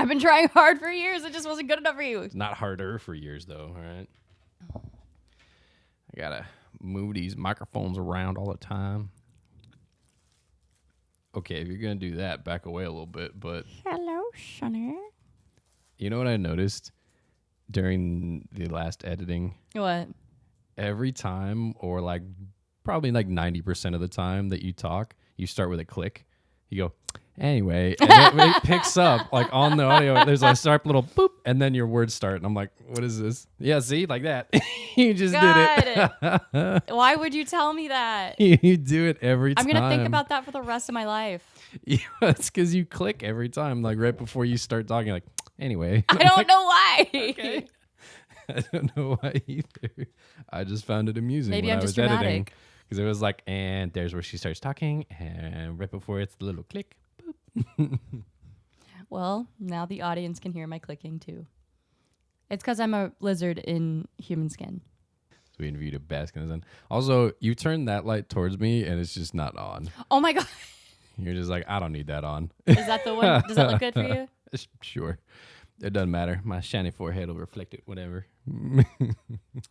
I've been trying hard for years. It just wasn't good enough for you. It's not harder for years, though, all right? I got to move these microphones around all the time. Okay, if you're going to do that, back away a little bit, but... Hello, Sonny. You know what I noticed during the last editing? What? Every time, or like probably like 90% of the time that you talk, you start with a click. You go, anyway, and it picks up like on the audio. There's a sharp little boop, and then your words start. And I'm like, what is this? Yeah, see, like that. You just did it. Why would you tell me that? You do it every time. I'm going to think about that for the rest of my life. Yeah, it's because you click every time, like right before you start talking, like, anyway. I don't know why. Okay. I don't know why either. I just found it amusing Maybe when I'm I was just dramatic. editing. Because it was like, and there's where she starts talking, and right before it's the little click. Boop. Well, now the audience can hear my clicking too. It's because I'm a lizard in human skin. So we interviewed a bask in the sun. Also, you turned that light towards me, and it's just not on. Oh my God. You're just like, I don't need that on. Is that the one? Does that look good for you? Sure. It doesn't matter. My shiny forehead will reflect it, whatever.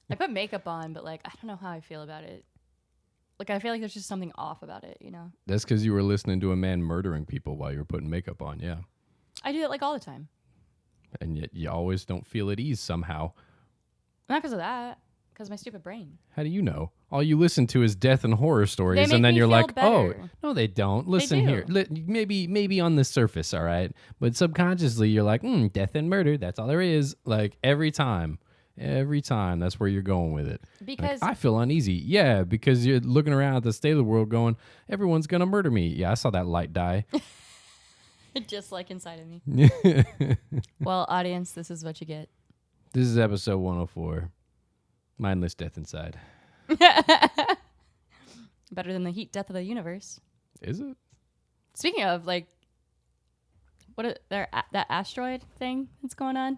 I put makeup on, but like, I don't know how I feel about it. Like, I feel like there's just something off about it, you know? That's because you were listening to a man murdering people while you were putting makeup on, yeah. I do it like all the time. And yet you always don't feel at ease somehow. Not because of that. Because my stupid brain. How do you know? All you listen to is death and horror stories, They and make then me you're feel like, "Oh, better. no, they don't." Listen do. here, maybe on the surface, all right, but subconsciously, you're like, "Death and murder. That's all there is." Like every time, that's where you're going with it. Because like, I feel uneasy, yeah, because you're looking around at the state of the world, going, "Everyone's gonna murder me." Yeah, I saw that light die. just like inside of me. Well, audience, this is what you get. This is episode 104. Mindless death inside. Better than the heat death of the universe. Is it? Speaking of, like, that asteroid thing that's going on?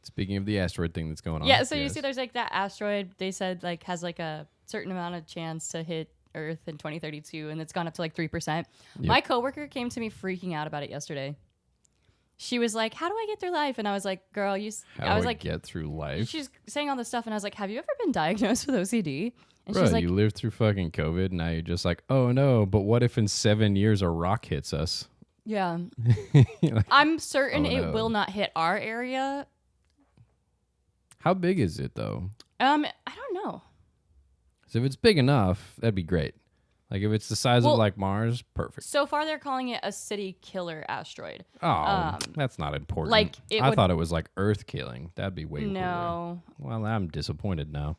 Speaking of the asteroid thing that's going on. Yeah, so you yes. see there's, like, that asteroid, they said, like, has, like, a certain amount of chance to hit Earth in 2032, and it's gone up to, like, 3%. Yep. My coworker came to me freaking out about it yesterday. She was like, how do I get through life? And I was like, girl, I was like, get through life? She's saying all this stuff, and I was like, have you ever been diagnosed with OCD? And Bro, she's like, you lived through fucking COVID, and now you're just like, oh no, but what if in 7 years a rock hits us? yeah. Like, I'm certain it no. will not hit our area. How big is it, though? I don't know. So if it's big enough, that'd be great. Like, if it's the size of, like, Mars, perfect. So far, they're calling it a city killer asteroid. Oh, that's not important. Like, I thought it was, like, Earth killing. That'd be way cooler. No. Well, I'm disappointed now.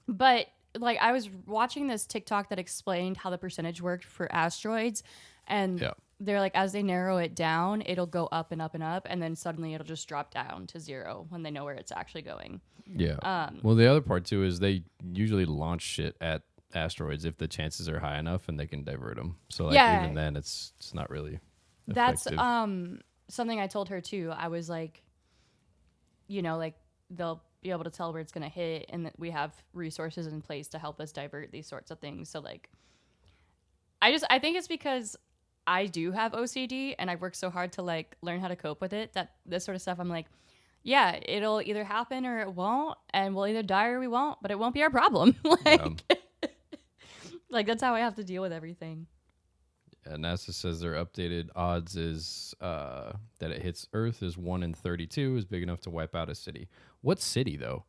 But, like, I was watching this TikTok that explained how the percentage worked for asteroids. And they're like, as they narrow it down, it'll go up and up and up. And then suddenly it'll just drop down to 0 when they know where it's actually going. Yeah. Well, the other part, too, is they usually launch shit at asteroids if the chances are high enough and they can divert them. So, like, even then, it's not really That's effective. Something I told her, too. I was like, you know, like, they'll be able to tell where it's going to hit, and that we have resources in place to help us divert these sorts of things. So, like, I think it's because I do have OCD, and I've worked so hard to, like, learn how to cope with it, that this sort of stuff, I'm like, yeah, it'll either happen or it won't, and we'll either die or we won't, but it won't be our problem. Like, that's how I have to deal with everything. Yeah, NASA says their updated odds is that it hits Earth is 1 in 32 is big enough to wipe out a city. What city, though?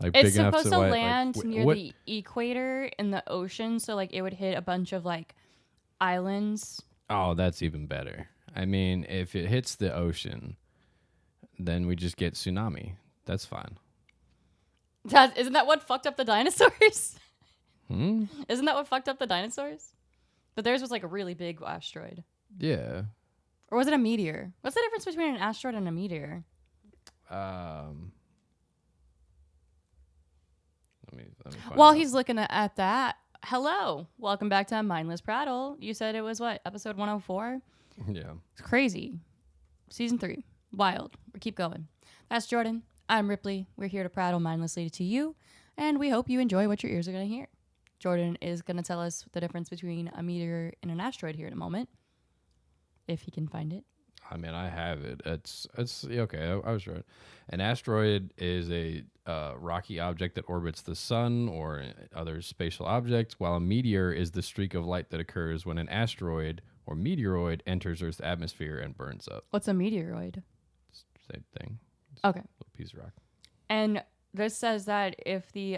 Like, It's big enough supposed to wipe, land like, near the equator in the ocean, so, like, it would hit a bunch of, like, islands. Oh, that's even better. I mean, if it hits the ocean, then we just get tsunami. That's fine. Isn't that what fucked up the dinosaurs? Hmm? Isn't that what fucked up the dinosaurs? But theirs was like a really big asteroid. Yeah. Or was it a meteor? What's the difference between an asteroid and a meteor? Let me find While out. he's looking at that, hello. Welcome back to Mindless Prattle. You said it was what? Episode 104? Yeah. It's crazy. Season 3. Wild. We keep going. That's Jordan. I'm Ripley. We're here to prattle mindlessly to you, and we hope you enjoy what your ears are going to hear. Jordan is going to tell us the difference between a meteor and an asteroid here in a moment, if he can find it. I mean, I have it. It's yeah, okay. I was right. An asteroid is a rocky object that orbits the sun or other spatial objects, while a meteor is the streak of light that occurs when an asteroid or meteoroid enters Earth's atmosphere and burns up. What's a meteoroid? Same thing. Okay. A little piece of rock. And this says that if the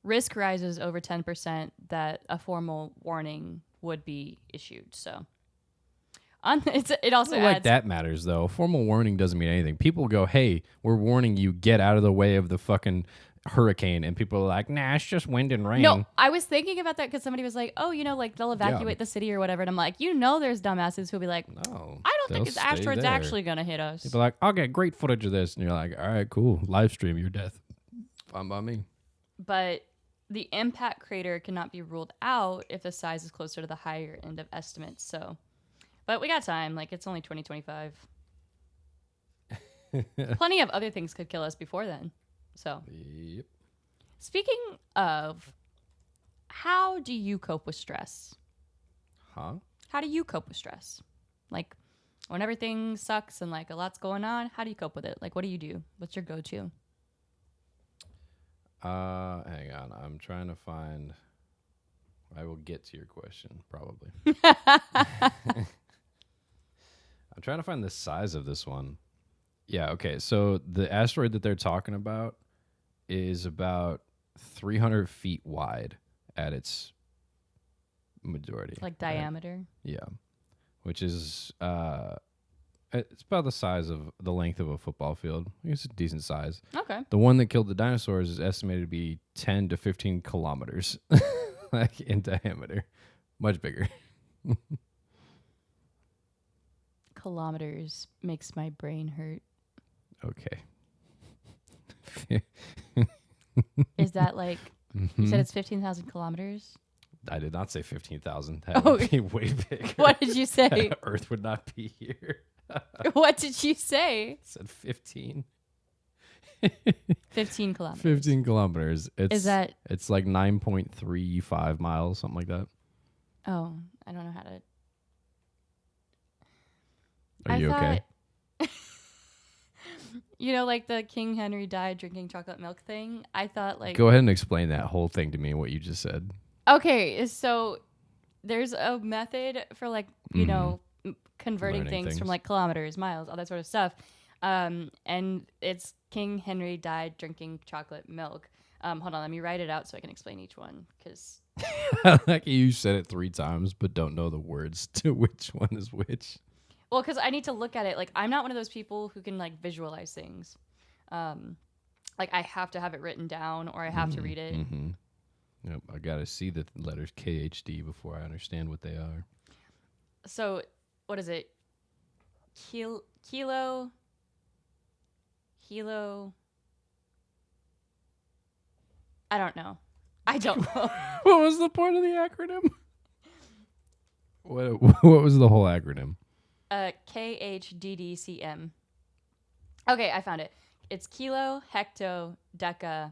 risk rises over 10%, that a formal warning would be issued. So it also I adds like that matters though. Formal warning doesn't mean anything. People go, "Hey, we're warning you. Get out of the way of the fucking hurricane," and people are like, "Nah, it's just wind and rain." No, I was thinking about that because somebody was like, "Oh, like they'll evacuate the city or whatever," and I'm like, there's dumbasses who'll be like, No, "I don't think they'll this stay asteroid's there. actually gonna hit us." People are like, "I'll get great footage of this," and you're like, "All right, cool. Live stream your death. Fine by me." But the impact crater cannot be ruled out if the size is closer to the higher end of estimates. So, but we got time. Like, it's only 2025. Plenty of other things could kill us before then. So, Yep. speaking of, how do you cope with stress? Huh? How do you cope with stress? Like, when everything sucks and like a lot's going on, how do you cope with it? Like, what do you do? What's your go-to? Hang on. I'm trying to find. I will get to your question probably. I'm trying to find the size of this one. Yeah. Okay. So the asteroid that they're talking about is about 300 feet wide at its majority. Like right? diameter? Yeah. Which is it's about the size of the length of a football field. It's a decent size. Okay. The one that killed the dinosaurs is estimated to be 10 to 15 kilometers like in diameter. Much bigger. Kilometers makes my brain hurt. Okay. Is that like, you said it's 15,000 kilometers? I did not say 15,000. That Oh. would be way bigger. What did you say? Earth would not be here. What did you say? I said 15. 15 kilometers. 15 kilometers. Is that? It's like 9.35 miles, something like that. Oh, I don't know how to. Are you okay? Like the King Henry died drinking chocolate milk thing. I thought like. Go ahead and explain that whole thing to me, what you just said. Okay, so there's a method for like, converting things from like kilometers, miles, all that sort of stuff. And it's King Henry died drinking chocolate milk. Hold on, let me write it out so I can explain each one because. Like you said it 3 times, but don't know the words to which one is which. Well, because I need to look at it. Like, I'm not one of those people who can like visualize things. Like I have to have it written down or I have to read it. Mm-hmm. Yep, I gotta see the letters KHD before I understand what they are. So, what is it? Kilo. I don't know. What was the point of the acronym? What was the whole acronym? KHDDCM. Okay, I found it. It's kilo, hecto, deca.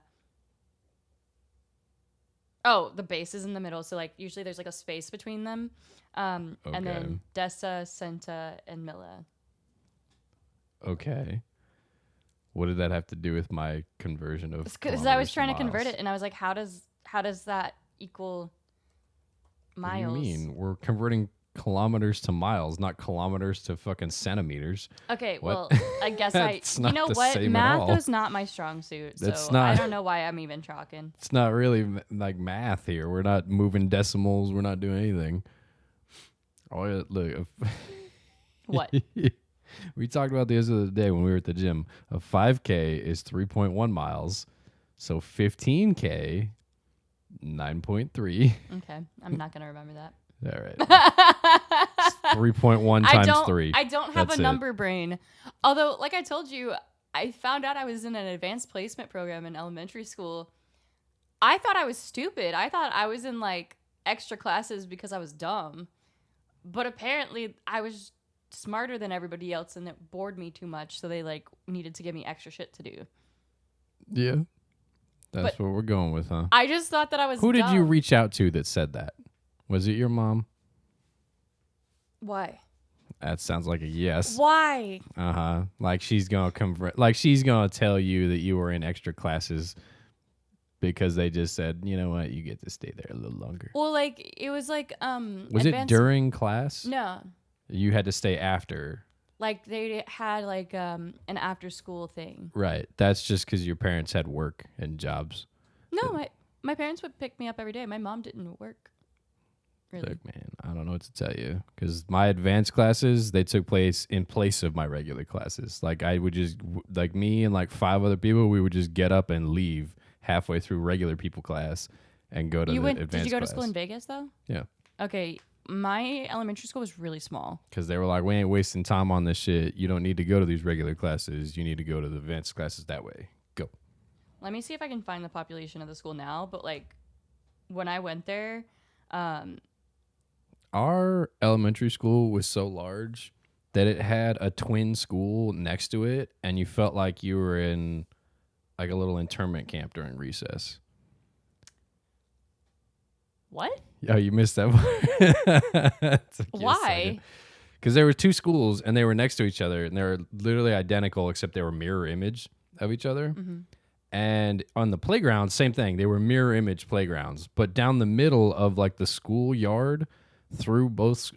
Oh, the base is in the middle. So, like, usually there's, like, a space between them. And then deci, centa, and milla. Okay. What did that have to do with my conversion of Because I was trying to miles? convert it, and I was like, how does that equal miles? What do you mean? We're converting kilometers to miles, not kilometers to fucking centimeters. Okay, What? well, I guess You know what? Math is not my strong suit, That's so not- I don't know why I'm even talking. It's not really like math here. We're not moving decimals. We're not doing anything. Oh, yeah, look. What? We talked about this the other day when we were at the gym. A 5K is 3.1 miles. So 15K, 9.3. Okay, I'm not going to remember that. All right. 3.1 times 3. I don't have That's a it. number brain. Although, like I told you, I found out I was in an advanced placement program in elementary school. I thought I was stupid. I thought I was in like extra classes because I was dumb. But apparently I was smarter than everybody else and it bored me too much. So they like needed to give me extra shit to do. Yeah. That's what we're going with, huh? I just thought that I was Who did you dumb. reach out to that said that? Was it your mom? Why? That sounds like a yes. Why? Like she's gonna like she's gonna tell you that you were in extra classes because they just said, you know what, you get to stay there a little longer. Well, like it was like Was it during class? No. You had to stay after. Like they had like an after school thing. Right. That's just because your parents had work and jobs. No, my parents would pick me up every day. My mom didn't work. Really? Look, man, I don't know what to tell you because my advanced classes, they took place in place of my regular classes. Like I would just, like me and like 5 other people, we would just get up and leave halfway through regular people class and go to the advanced class. Did you go to school in Vegas though? Yeah. Okay. My elementary school was really small. Because they were like, we ain't wasting time on this shit. You don't need to go to these regular classes. You need to go to the advanced classes that way. Go. Let me see if I can find the population of the school now. But like when I went there, our elementary school was so large that it had a twin school next to it. And you felt like you were in like a little internment camp during recess. What? Oh, you missed that one. Why? Because there were 2 schools and they were next to each other and they were literally identical except they were mirror image of each other. Mm-hmm. And on the playground, same thing. They were mirror image playgrounds, but down the middle of like the schoolyard through both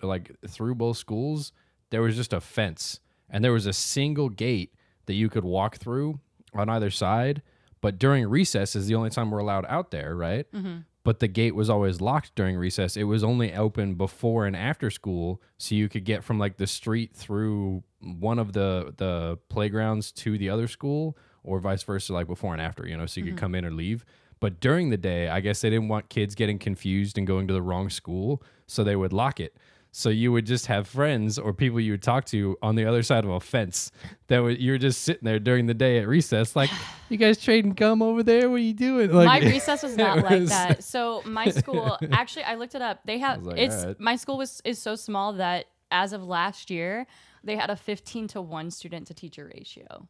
schools, there was just a fence and there was a single gate that you could walk through on either side. But during recess is the only time we're allowed out there, right? Mm-hmm. But the gate was always locked during recess. It was only open before and after school, so you could get from like the street through one of the playgrounds to the other school, or vice versa, like before and after, so you could come in or leave. But during the day, I guess they didn't want kids getting confused and going to the wrong school, so they would lock it. So you would just have friends or people you would talk to on the other side of a fence you were just sitting there during the day at recess, like, you guys trading gum over there? What are you doing? Like, my recess was not like that. So my school, actually, I looked it up. They have right. My school is so small that as of last year, they had a 15-to-1 student to teacher ratio.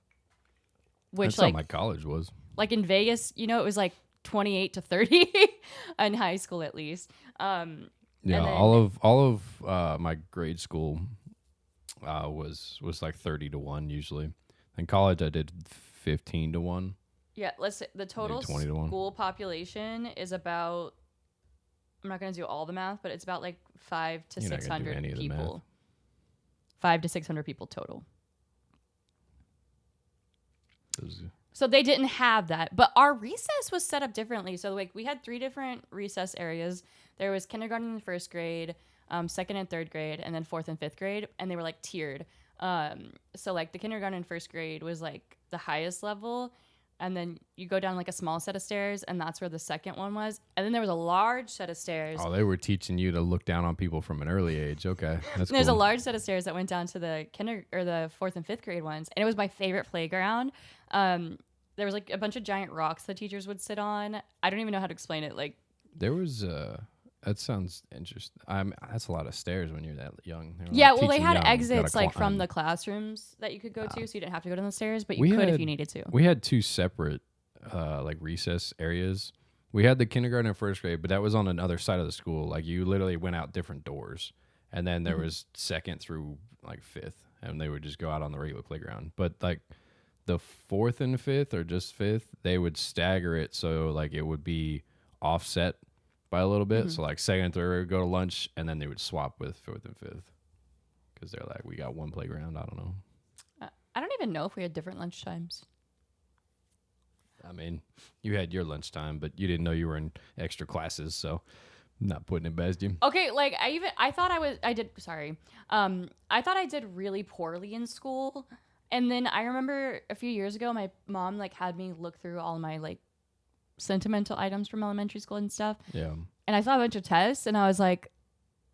Which that's how my college was. Like in Vegas, it was like 28-to-30 in high school at least. Yeah, all of my grade school was like 30-to-1 usually. In college, I did 15-to-1. Yeah, let's say the total school population is about. I'm not going to do all the math, but it's about like 500 to 600 people. 500 to 600 people total. So they didn't have that, but our recess was set up differently. So like we had 3 different recess areas. There was kindergarten and 1st grade, 2nd and 3rd grade, and then 4th and 5th grade, and they were like tiered. So like the kindergarten and 1st grade was like the highest level, and then you go down like a small set of stairs, and that's where the second one was. And then there was a large set of stairs. Oh, they were teaching you to look down on people from an early age. Okay, that's There's cool. a large set of stairs that went down to the the 4th and 5th grade ones, and it was my favorite playground. There was like a bunch of giant rocks the teachers would sit on. I don't even know how to explain it. Like there was that sounds interesting. That's a lot of stairs when you're that young. Yeah, well, they had exits like from the classrooms that you could go to, so you didn't have to go down the stairs, but you could if you needed to. We had 2 separate like recess areas. We had the kindergarten and 1st grade, but that was on another side of the school. Like you literally went out different doors, and then there was 2nd through like 5th, and they would just go out on the regular playground. But like the 4th and 5th, or just 5th, they would stagger it so like it would be offset by a little bit. So like 2nd and 3rd would go to lunch, and then they would swap with 4th and 5th because they're like, we got one playground. I don't know. I don't even know if we had different lunch times. I mean, you had your lunchtime, but you didn't know you were in extra classes, so I'm not putting it past you. Okay, like I thought I did really poorly in school. And then I remember a few years ago, my mom like had me look through all my like sentimental items from elementary school and stuff. Yeah. And I saw a bunch of tests, and I was like,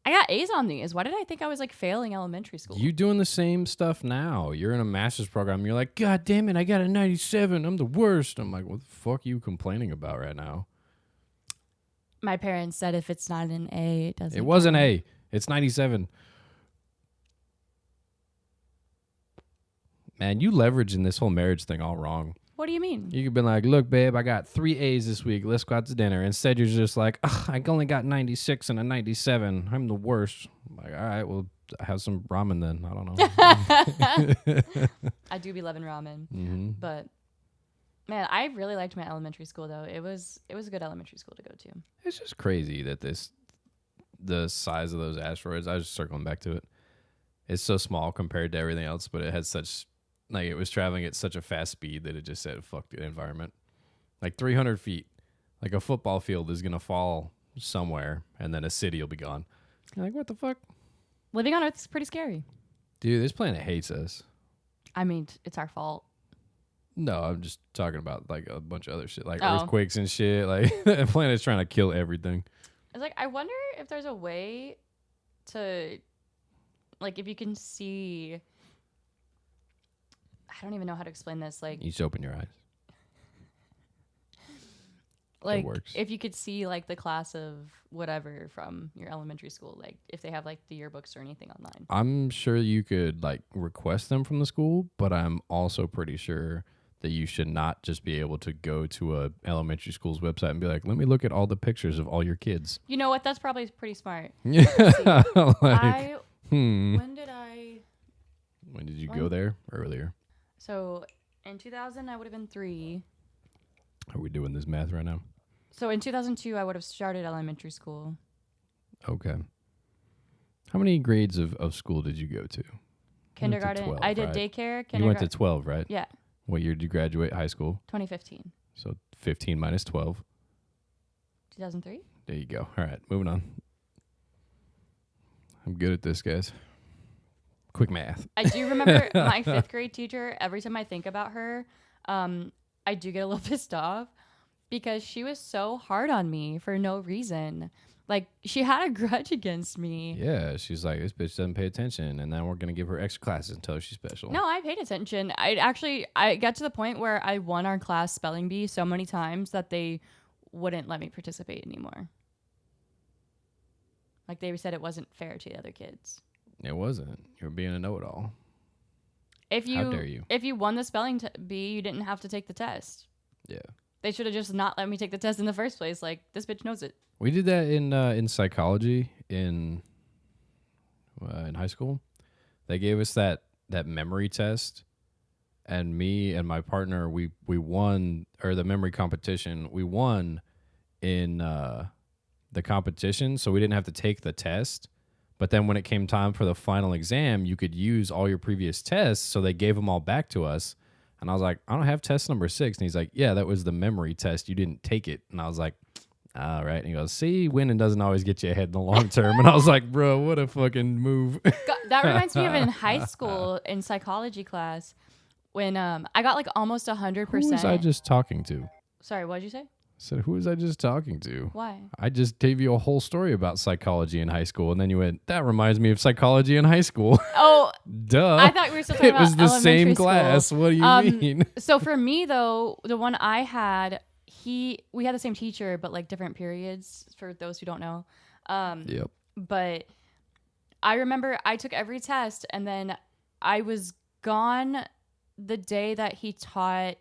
I got A's on these. Why did I think I was like failing elementary school? You doing the same stuff now. You're in a master's program. You're like, God damn it, I got a 97. I'm the worst. I'm like, what the fuck are you complaining about right now? My parents said if it's not an A, it doesn't. It was an A. It's 97. Man, you leveraging this whole marriage thing all wrong. What do you mean? You could be like, look, babe, I got 3 A's this week. Let's go out to dinner. Instead, you're just like, I only got 96 and a 97. I'm the worst. I'm like, all right, well, have some ramen then. I don't know. I do be loving ramen, Mm-hmm. but man, I really liked my elementary school though. It was a good elementary school to go to. It's just crazy that the size of those asteroids. I was just circling back to it. It's so small compared to everything else, but it had such like it was traveling at such a fast speed that it just said fuck the environment. Like 300 feet, like a football field is gonna fall somewhere, and then a city will be gone. You're like, what the fuck? Living on Earth is pretty scary. Dude, this planet hates us. I mean, it's our fault. No, I'm just talking about like a bunch of other shit, like Oh. earthquakes and shit. Like the planet's trying to kill everything. It's like I wonder if there's a way to, like, if you can see. I don't even know how to explain this. Like, You just open your eyes. like works. if you could see like the class of whatever from your elementary school, like if they have like the yearbooks or anything online. I'm sure you could like request them from the school, but I'm also pretty sure that you should not just be able to go to a elementary school's website and be like, let me look at all the pictures of all your kids. You know what? That's probably pretty smart. Yeah. I when did you go there? Earlier. so in 2000 I would have been 3. Are we doing this math right now? So in 2002 I would have started elementary school. Okay. How many grades of school did you go to? Kindergarten. 12, I did right? daycare. You went to Kindergarten. 12, right? Yeah, What year did you graduate high school? 2015. So 15 minus 12. 2003. There you go. All right, moving on. I'm good at this, guys. Quick math. I do remember my 5th grade teacher. Every time I think about her, I do get a little pissed off because she was so hard on me for no reason. Like, she had a grudge against me. Yeah, she's like, this bitch doesn't pay attention, and then we're gonna give her extra classes until she's special. No, I paid attention. I got to the point where I won our class spelling bee so many times that they wouldn't let me participate anymore. Like, they said it wasn't fair to the other kids. It wasn't. You were being a know-it-all. How dare you? If you won the spelling bee, you didn't have to take the test. Yeah. They should have just not let me take the test in the first place. Like, this bitch knows it. We did that in psychology in high school. They gave us that memory test, and me and my partner we won, or the memory competition. We won in the competition, so we didn't have to take the test. But then when it came time for the final exam, you could use all your previous tests, so they gave them all back to us. And I was like, I don't have test number 6. And he's like, yeah, that was the memory test. You didn't take it. And I was like, all right. And he goes, see, winning doesn't always get you ahead in the long term. And I was like, bro, what a fucking move. God, that reminds me of in high school in psychology class when I got like almost 100%. Who was I just talking to? Sorry, what did you say? I said, who was I just talking to? Why? I just gave you a whole story about psychology in high school. And then you went, that reminds me of psychology in high school. Oh, Duh. I thought we were still talking it was about the same elementary school. class. What do you mean? So for me though, the one I had, we had the same teacher, but like different periods for those who don't know. Yep. But I remember I took every test and then I was gone the day that he taught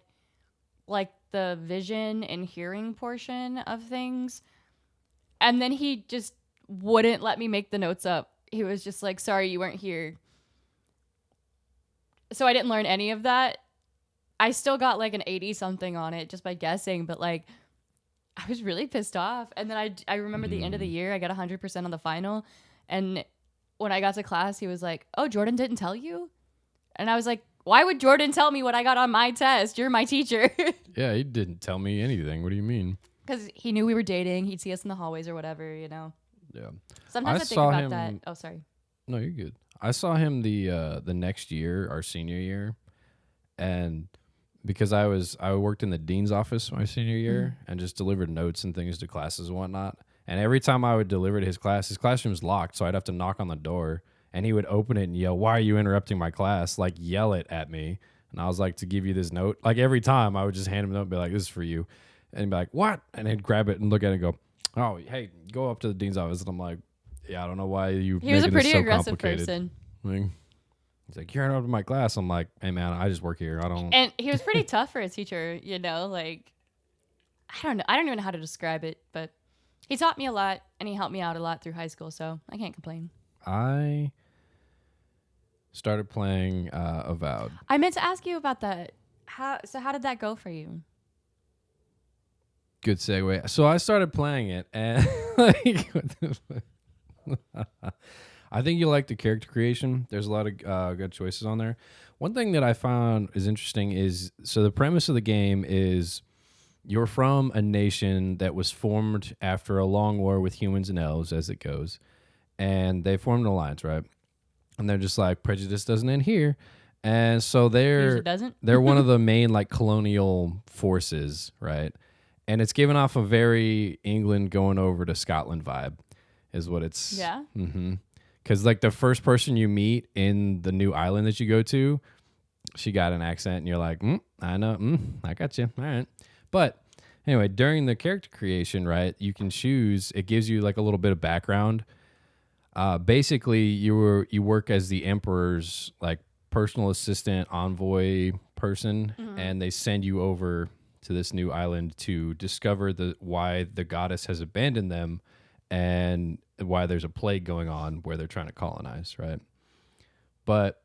like the vision and hearing portion of things. And then he just wouldn't let me make the notes up. He was just like, sorry, you weren't here. So I didn't learn any of that. I still got like an 80 something on it just by guessing, but like I was really pissed off. And then I remember the end of the year, I got 100% on the final. And when I got to class, he was like, oh, Jordan didn't tell you? And I was like, why would Jordan tell me what I got on my test? You're my teacher. Yeah, he didn't tell me anything. What do you mean? Because he knew we were dating. He'd see us in the hallways or whatever, you know. Yeah. Sometimes I think saw about him- that. Oh, sorry. No, you're good. I saw him the next year, our senior year, and because I worked in the dean's office my senior year and just delivered notes and things to classes and whatnot. And every time I would deliver to his classroom was locked, so I'd have to knock on the door, and he would open it and yell, "Why are you interrupting my class?" Like yell it at me. And I was like, to give you this note. Like every time I would just hand him a note and be like, this is for you. And he'd be like, what? And he'd grab it and look at it and go, oh, hey, go up to the dean's office. And I'm like, yeah, I don't know why you He was a making pretty this so aggressive complicated. person. Like, he's like, you're interrupting my class. I'm like, hey, man, I just work here. I don't. And he was pretty tough for a teacher, you know, like, I don't know. I don't even know how to describe it, but he taught me a lot and he helped me out a lot through high school. So I can't complain. I Started playing Avowed. I meant to ask you about that. How did that go for you? Good segue. So I started playing it, and like, I think you like the character creation. There's a lot of good choices on there. One thing that I found is interesting is, so the premise of the game is you're from a nation that was formed after a long war with humans and elves, as it goes, and they formed an alliance, right? And they're just like, prejudice doesn't end here. And so Usually doesn't. they're one of the main like colonial forces, right? And it's given off a very England going over to Scotland vibe, is what it's. Yeah. Mm-hmm. Because like the first person you meet in the new island that you go to, she got an accent, and you're like, I know, I got you. All right. But anyway, during the character creation, right, you can choose. It gives you like a little bit of background. Basically, you work as the emperor's like personal assistant, envoy person, and they send you over to this new island to discover why the goddess has abandoned them, and why there's a plague going on where they're trying to colonize, right? But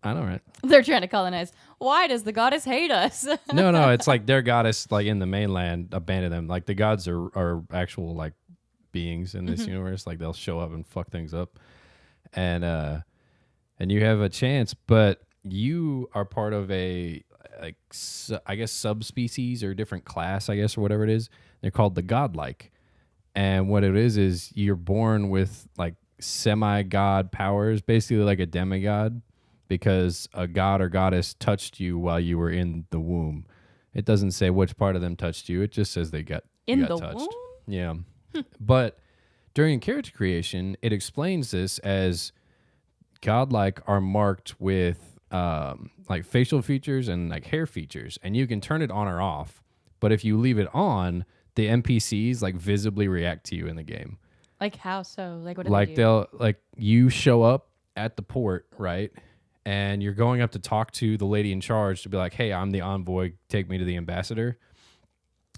I know, right? They're trying to colonize. Why does the goddess hate us? No, it's like their goddess, like in the mainland, abandoned them. Like the gods are actual like beings in this universe. Like they'll show up and fuck things up, and you have a chance, but you are part of a I guess subspecies or different class, I guess, or whatever it is. They're called the godlike, and what it is you're born with like semi-god powers, basically like a demigod, because a god or goddess touched you while you were in the womb. It doesn't say which part of them touched you. It just says you got touched. Womb? Yeah. But during character creation, it explains this as godlike are marked with like facial features and like hair features, and you can turn it on or off. But if you leave it on, the NPCs like visibly react to you in the game. Like how so? Like what do Like they do? they'll like you show up at the port, right? And you're going up to talk to the lady in charge to be like, "Hey, I'm the envoy. Take me to the ambassador."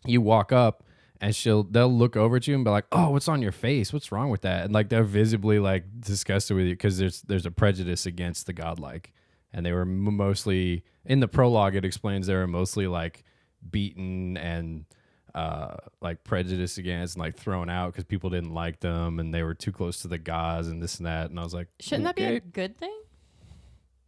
You walk up, and they'll look over at you and be like, "Oh, what's on your face? What's wrong with that?" And like they're visibly like disgusted with you because there's a prejudice against the godlike, and they were mostly in the prologue. It explains they were mostly like beaten and like prejudiced against and like thrown out because people didn't like them and they were too close to the gods and this and that. And I was like, shouldn't that be okay. a good thing?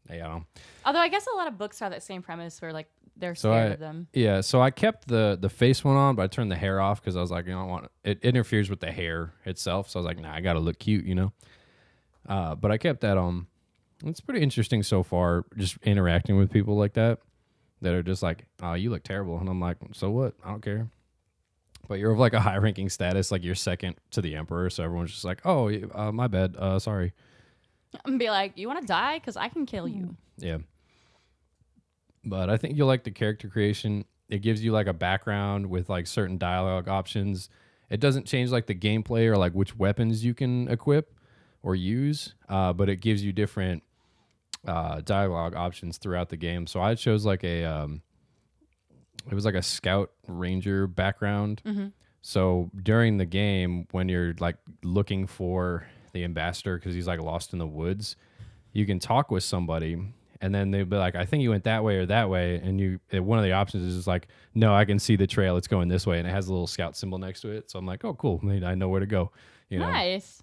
Yeah, I don't know. Although I guess a lot of books have that same premise where like they're scared of them. Yeah, so I kept the face one on, but I turned the hair off because I was like, I don't want it interferes with the hair itself. So I was like, nah, I gotta look cute, you know. But I kept that on. It's pretty interesting so far, just interacting with people like that are just like, oh, you look terrible, and I'm like, so what? I don't care. But you're of like a high ranking status, like you're second to the emperor, so everyone's just like, oh, my bad, sorry. And be like, you want to die? Because I can kill you. Yeah. But I think you'll like the character creation. It gives you like a background with like certain dialogue options. It doesn't change like the gameplay or like which weapons you can equip or use, but it gives you different dialogue options throughout the game. So I chose like it was like a scout ranger background. Mm-hmm. So during the game, when you're like looking for the ambassador because he's like lost in the woods, you can talk with somebody, and then they'll be like, I think you went that way or that way, and one of the options is just like, no, I can see the trail, it's going this way, and it has a little scout symbol next to it. So I'm like, oh cool, I know where to go, you know. Nice.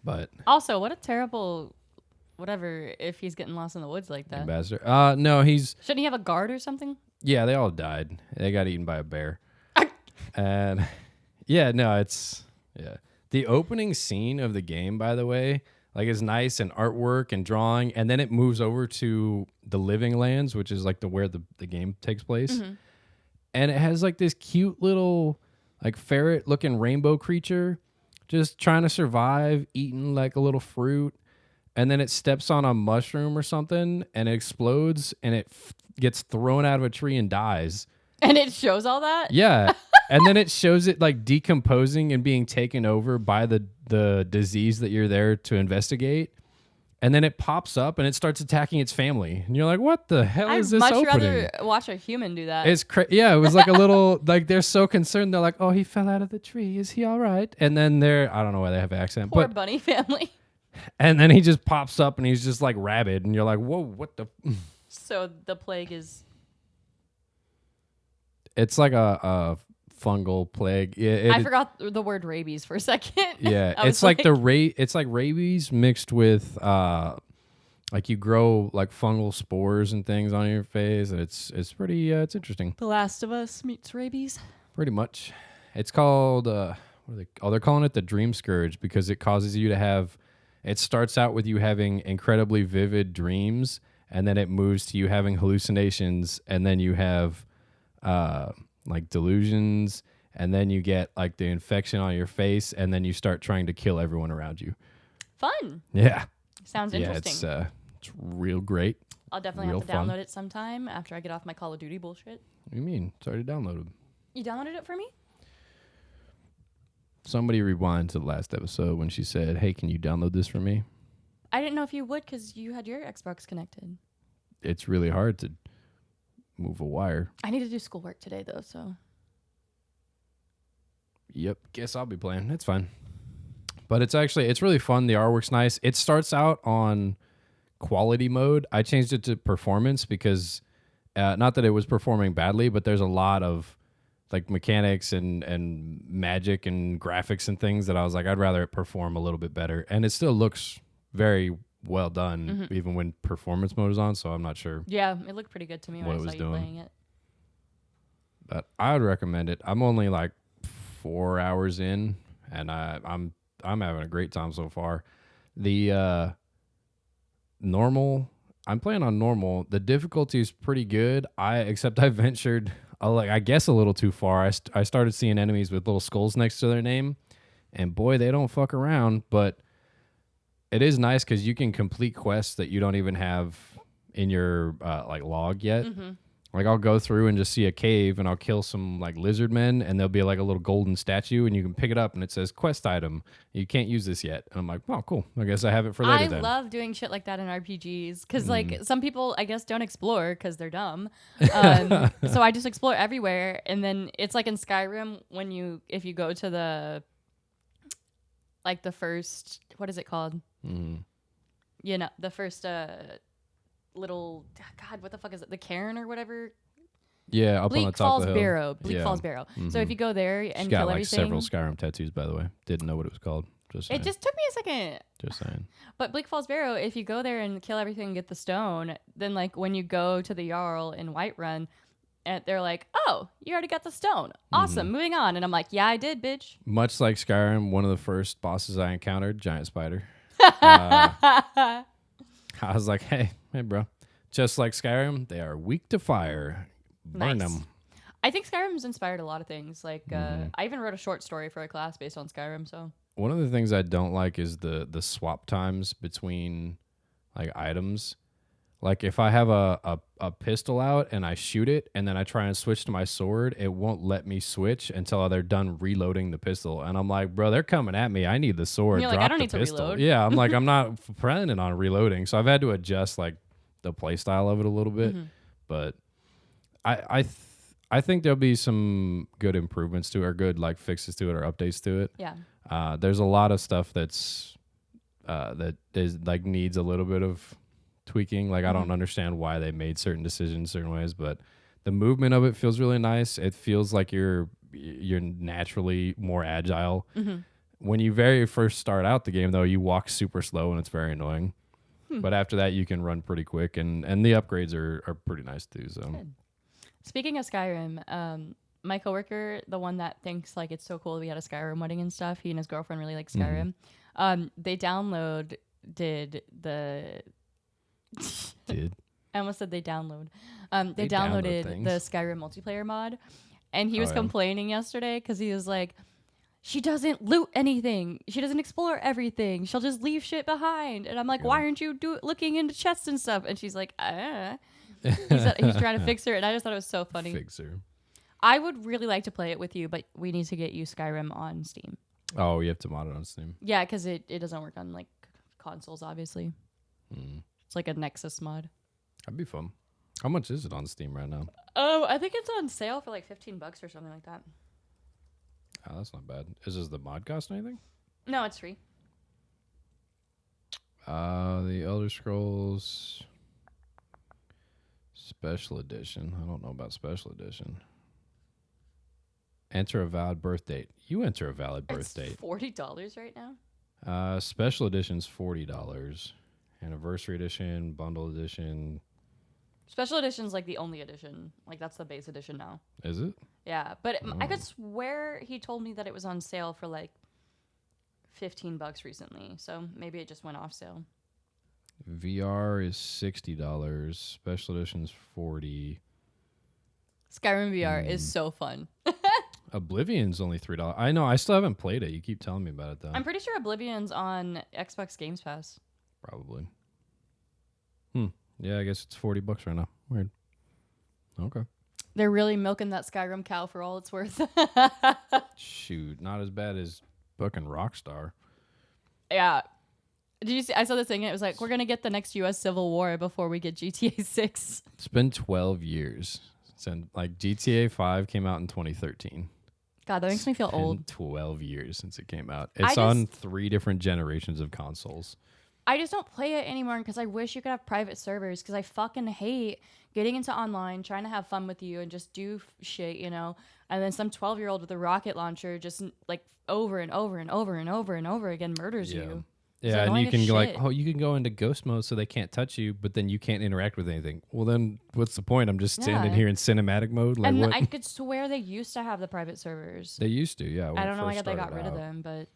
But also, what a terrible whatever if he's getting lost in the woods like that. Ambassador, no, Shouldn't he have a guard or something? Yeah, they all died. They got eaten by a bear. And yeah, no, yeah. The opening scene of the game, by the way, like is nice and artwork and drawing, and then it moves over to the living lands, which is like where the game takes place. Mm-hmm. And it has like this cute little like ferret looking rainbow creature just trying to survive, eating like a little fruit. And then it steps on a mushroom or something and it explodes and it gets thrown out of a tree and dies. And it shows all that? Yeah. And then it shows it like decomposing and being taken over by the disease that you're there to investigate. And then it pops up and it starts attacking its family. And you're like, what the hell is this opening? I'd much rather watch a human do that. It's yeah, it was like a little, like they're so concerned. They're like, oh, he fell out of the tree. Is he all right? And then I don't know why they have an accent. Poor bunny family. And then he just pops up and he's just like rabid, and you're like, whoa, what the? So the plague is. It's like a fungal plague. Yeah, I forgot the word rabies for a second. yeah. I It's was like it's like rabies mixed with like you grow like fungal spores and things on your face. And it's pretty it's interesting. The Last of Us meets rabies. Pretty much. It's called what are they? Oh, they're calling it the dream scourge because it causes you to have. It starts out with you having incredibly vivid dreams, and then it moves to you having hallucinations, and then you have like delusions, and then you get like the infection on your face, and then you start trying to kill everyone around you. Fun. Yeah, Sounds yeah, interesting. it's real great. I'll definitely real have to fun. download it sometime after I get off my Call of Duty bullshit. What do you mean? It's already downloaded. You downloaded it for me? Somebody rewind to the last episode when she said, "Hey, can you download this for me?" I didn't know if you would because you had your Xbox connected. It's really hard to move a wire. I need to do schoolwork today though, so. Yep, guess I'll be playing. It's fine. But it's really fun. The artwork's nice. It starts out on quality mode. I changed it to performance because not that it was performing badly, but there's a lot of like mechanics and magic and graphics and things that I was like, I'd rather it perform a little bit better. And it still looks very well done, even when performance mode is on. So I'm not sure Yeah, it looked pretty good to me what when it I was saw you doing. playing it. But I would recommend it. I'm only like 4 hours in, and I'm having a great time so far. The normal, I'm playing on normal. The difficulty is pretty good. Except I ventured, I guess a little too far. I started seeing enemies with little skulls next to their name, and boy, they don't fuck around. But it is nice because you can complete quests that you don't even have in your like log yet. Like I'll go through and just see a cave and I'll kill some like lizard men and there'll be like a little golden statue and you can pick it up and it says quest item. You can't use this yet. And I'm like, oh, cool. I guess I have it for later I then. love doing shit like that in RPGs because like some people I guess don't explore because they're dumb. So I just explore everywhere, and then it's like in Skyrim when if you go to the like the first, what is it called? You know, the first little, God, what the fuck is it? The cairn or whatever. Yeah, up on the Bleak top Falls of the hill. Barrow. Bleak Yeah. Falls Barrow. So if you go there and She's kill got like everything, several Skyrim tattoos, by the way. Didn't know what it was called. Just saying. it just took me a second. Just saying. But Bleak Falls Barrow, if you go there and kill everything and get the stone, then like when you go to the Jarl in Whiterun, and they're like, "Oh, you already got the stone. Awesome, moving on." And I'm like, "Yeah, I did, bitch." Much like Skyrim, one of the first bosses I encountered, giant spider. I was like, hey, bro. Just like Skyrim, they are weak to fire. Burn Nice. them. I think Skyrim's inspired a lot of things. Like, I even wrote a short story for a class based on Skyrim. So One of the things I don't like is the swap times between like items. Like if I have a pistol out and I shoot it and then I try and switch to my sword, it won't let me switch until they're done reloading the pistol. And I'm like, bro, they're coming at me. I need the sword. You're like, Drop I don't the need to pistol. reload. Yeah, I'm like, I'm not planning on reloading. So I've had to adjust like the play style of it a little bit. But I think there'll be some good improvements to it, or good like fixes to it, or updates to it. yeah, There's a lot of stuff that's that is like needs a little bit of tweaking. Like I don't understand why they made certain decisions certain ways, but the movement of it feels really nice. It feels like you're naturally more agile. When you very first start out the game, though, you walk super slow and it's very annoying. But after that, you can run pretty quick, and the upgrades are pretty nice too. So. Good. Speaking of Skyrim, my coworker, the one that thinks like it's so cool we had a Skyrim wedding and stuff, he and his girlfriend really like Skyrim. They downloaded the. Did. I almost said they download. They download downloaded things. the Skyrim multiplayer mod, and he was yeah. complaining yesterday because he was like, "She doesn't loot anything. She doesn't explore everything. She'll just leave shit behind." And I'm like, "Why aren't you looking into chests and stuff?" And she's like, He's trying to fix her, and I just thought it was so funny. Fixer. I would really like to play it with you, but we need to get you Skyrim on Steam. Oh, you have to mod it on Steam. Yeah, because it doesn't work on like consoles, obviously. It's like a Nexus mod. That'd be fun. How much is it on Steam right now? Oh, I think it's on sale for like $15 or something like that. Oh, that's not bad. Does the mod cost anything? No, it's free. The Elder Scrolls Special Edition. I don't know about Special Edition. Enter a valid birth date. You enter a valid birth It's date. $40 right now. Special Edition's $40. Anniversary Edition, Bundle Edition. Special edition's like the only edition. Like that's the base edition now. Is it? Yeah, but I could swear he told me that it was on sale for like $15 recently. So maybe it just went off sale. VR is $60. Special Edition's $40. Skyrim VR is so fun. Oblivion's only $3. I know. I still haven't played it. You keep telling me about it though. I'm pretty sure Oblivion's on Xbox Games Pass. Probably. Yeah, I guess it's $40 right now. Weird. Okay. They're really milking that Skyrim cow for all it's worth. Shoot, not as bad as fucking Rockstar. Yeah. Did you see? I saw this thing. And it was like, we're gonna get the next U.S. Civil War before we get GTA 6. It's been 12 years since like GTA 5 came out in 2013. God, that makes me feel old. 12 years since it came out. It's on 3 different generations of consoles. I just don't play it anymore because I wish you could have private servers because I fucking hate getting into online, trying to have fun with you and just do shit, you know? And then some 12-year-old with a rocket launcher just like over and over and over and over and over again murders you. Yeah, and you can go like, oh, you can go into ghost mode so they can't touch you, but then you can't interact with anything. Well, then what's the point? I'm just standing here in cinematic mode. Like, and what? I could swear they used to have the private servers. They used to, yeah. I don't know why they got rid of them, but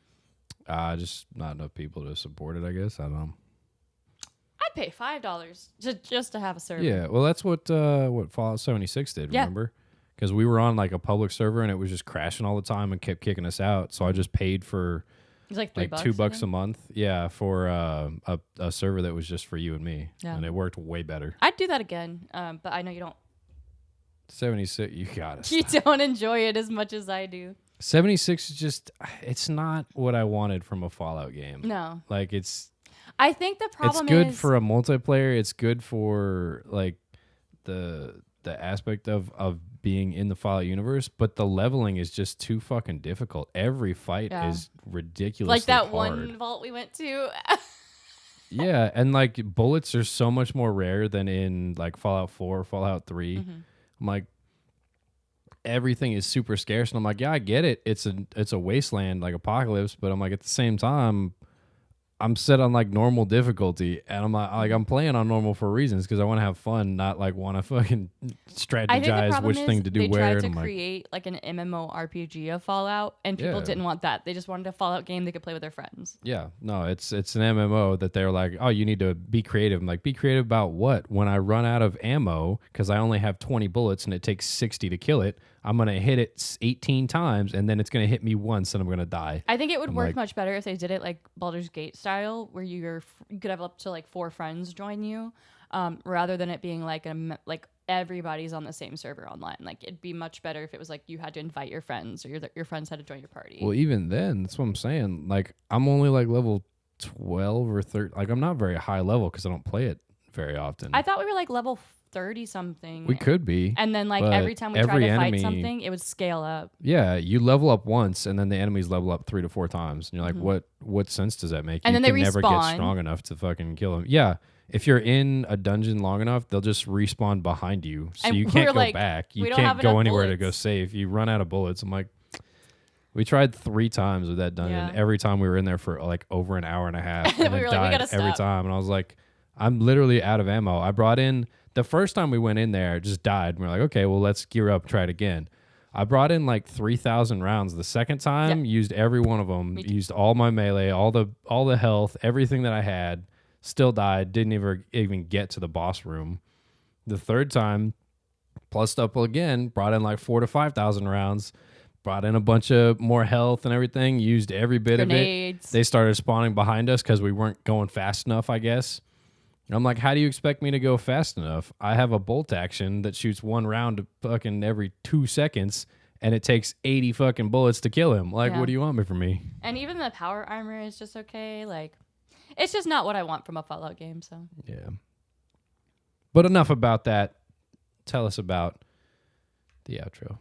just not enough people to support it, I guess. I don't know. I'd pay $5 just to have a server. Yeah, well, that's what Fallout 76 did, remember? Because we were on like a public server and it was just crashing all the time and kept kicking us out. So I just paid for it was like $2 a month. Yeah, for a server that was just for you and me. Yeah. And it worked way better. I'd do that again, but I know you don't. 76, you got it. You don't enjoy it as much as I do. 76 is just, it's not what I wanted from a Fallout game. No. Like I think the problem is... It's good for a multiplayer. It's good for like the aspect of being in the Fallout universe, but the leveling is just too fucking difficult. Every fight is ridiculously like that hard. One vault we went to. Yeah, and like bullets are so much more rare than in like Fallout 4 or Fallout 3. Mm-hmm. I'm like, everything is super scarce, and I'm like, yeah, I get it. It's a wasteland like apocalypse, but I'm like, at the same time, I'm set on like normal difficulty, and I'm like I'm playing on normal for reasons because I want to have fun, not like want to fucking strategize which thing to do where. They tried to create like an MMORPG of Fallout, and people didn't want that. They just wanted a Fallout game they could play with their friends. Yeah, no, it's an MMO that they're like, oh, you need to be creative. I'm like, be creative about what? When I run out of ammo because I only have 20 bullets and it takes 60 to kill it, I'm going to hit it 18 times, and then it's going to hit me once, and I'm going to die. I think it would work much better if they did it like Baldur's Gate style, where you could have up to like 4 friends join you, rather than it being like everybody's on the same server online. Like, it'd be much better if it was like you had to invite your friends, or your friends had to join your party. Well, even then, that's what I'm saying. Like, I'm only like level 12 or 13. Like, I'm not very high level because I don't play it very often. I thought we were like level 30 something. We could be. And then like every time we tried to fight something, it would scale up. Yeah, you level up once and then the enemies level up 3 to 4 times. And you're like, what sense does that make? And then they respawn. Never get strong enough to fucking kill them. Yeah. If you're in a dungeon long enough, they'll just respawn behind you. So you can't go back. You can't go anywhere to go save. You run out of bullets. I'm like, we tried 3 times with that dungeon. Yeah. Every time we were in there for like over an hour and a half. And it died every time. And I was like, I'm literally out of ammo. I brought in... The first time we went in there, it just died. And we're like, okay, well, let's gear up, try it again. I brought in like 3,000 rounds. The second time, used every one of them. Used all my melee, all the health, everything that I had. Still died. Didn't even get to the boss room. The third time, plussed up again. Brought in like 4,000 to 5,000 rounds. Brought in a bunch of more health and everything. Used every bit of it. They started spawning behind us because we weren't going fast enough, I guess. I'm like, how do you expect me to go fast enough? I have a bolt action that shoots 1 round fucking every 2 seconds, and it takes 80 fucking bullets to kill him. Like, what do you want from me? And even the power armor is just okay. Like, it's just not what I want from a Fallout game, so. Yeah. But enough about that. Tell us about the outro.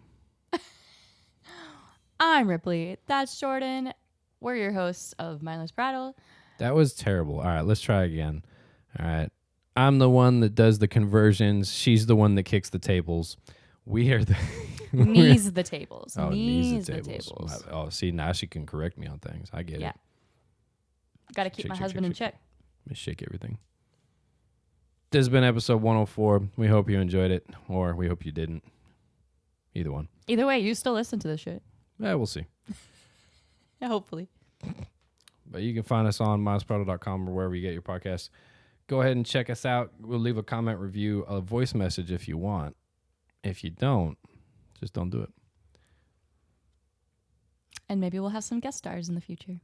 I'm Ripley. That's Jordan. We're your hosts of Mindless Prattle. That was terrible. All right, let's try again. All right. I'm the one that does the conversions. She's the one that kicks the tables. We are the Knees the tables. Oh, Knees the the tables. tables. Oh, see, now she can correct me on things. I get Yeah. it. Got to keep Check, my check, husband check, in check, check. Let me shake everything. This has been episode 104. We hope you enjoyed it, or we hope you didn't. Either one. Either way, you still listen to this shit. Yeah, we'll see. Yeah, hopefully. But you can find us on mindlessprattle.com or wherever you get your podcasts. Go ahead and check us out. We'll leave a comment, review, a voice message if you want. If you don't, just don't do it. And maybe we'll have some guest stars in the future.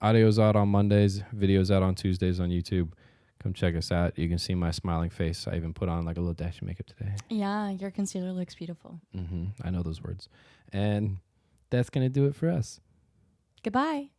Audio's out on Mondays, videos out on Tuesdays on YouTube. Come check us out. You can see my smiling face. I even put on like a little dash of makeup today. Yeah, your concealer looks beautiful. I know those words. And that's going to do it for us. Goodbye.